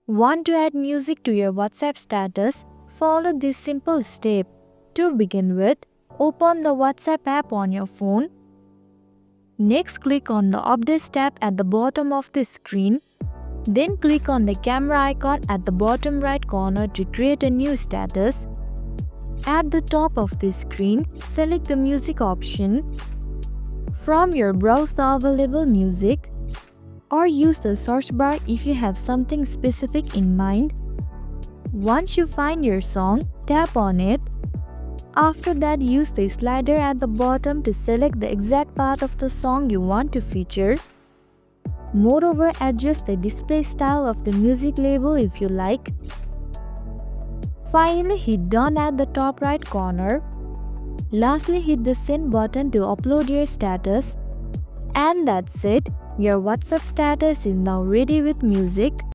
Want to add music to your WhatsApp status? Follow this simple step. To begin with, open the WhatsApp app on your phone. Next, click on the Updates tab at the bottom of the screen. Then click on the camera icon at the bottom right corner to create a new status. At the top of the screen, select the music option. From your browse the available music, or use the search bar if you have something specific in mind. Once you find your song, tap on it. After that, use the slider at the bottom to select the exact part of the song you want to feature. Moreover, adjust the display style of the music label if you like. Finally, hit done at the top right corner. Lastly, hit the send button to upload your status. And that's it. Your WhatsApp status is now ready with music.